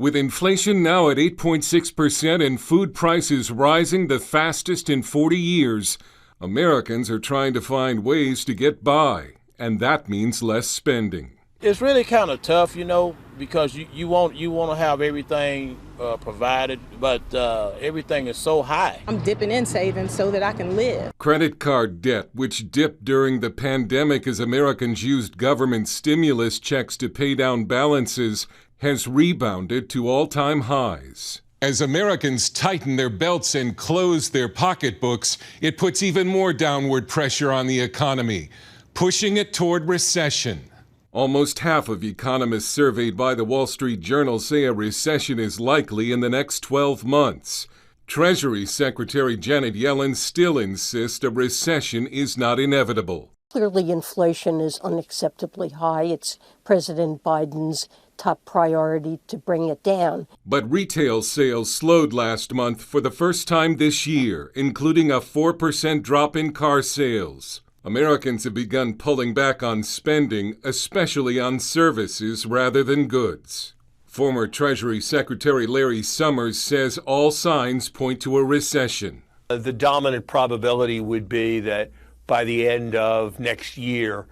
With inflation now at 8.6% and food prices rising the fastest in 40 years, Americans are trying to find ways to get by, and that means less spending. It's really kind of tough, because you want to have everything provided, but everything is so high. I'm dipping in savings so that I can live. Credit card debt, which dipped during the pandemic as Americans used government stimulus checks to pay down balances, has rebounded to all-time highs. As Americans tighten their belts and close their pocketbooks, it puts even more downward pressure on the economy, pushing it toward recession. Almost half of economists surveyed by the Wall Street Journal say a recession is likely in the next 12 months. Treasury Secretary Janet Yellen still insists a recession is not inevitable. Clearly, inflation is unacceptably high. It's President Biden's top priority to bring it down. But retail sales slowed last month for the first time this year, including a 4% drop in car sales. Americans have begun pulling back on spending, especially on services rather than goods. Former Treasury Secretary Larry Summers says all signs point to a recession. The dominant probability would be that by the end of next year,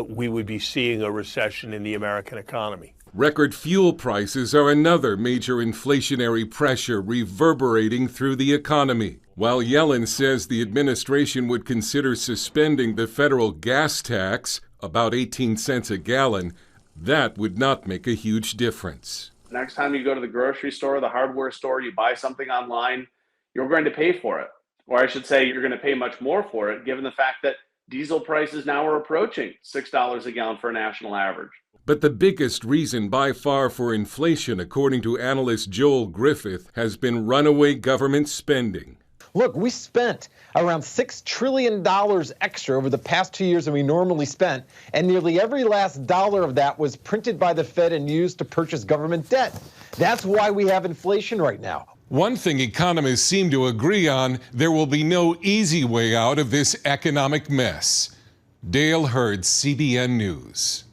we would be seeing a recession in the American economy. Record fuel prices are another major inflationary pressure reverberating through the economy. While Yellen says the administration would consider suspending the federal gas tax, about 18 cents a gallon, that would not make a huge difference. Next time you go to the grocery store, the hardware store, you buy something online, you're going to pay for it. Or I should say you're going to pay much more for it, given the fact that diesel prices now are approaching $6 a gallon for a national average. But the biggest reason by far for inflation, according to analyst Joel Griffith, has been runaway government spending. Look, we spent around $6 trillion extra over the past 2 years than we normally spent, and nearly every last dollar of that was printed by the Fed and used to purchase government debt. That's why we have inflation right now. One thing economists seem to agree on, there will be no easy way out of this economic mess. Dale Hurd, CBN News.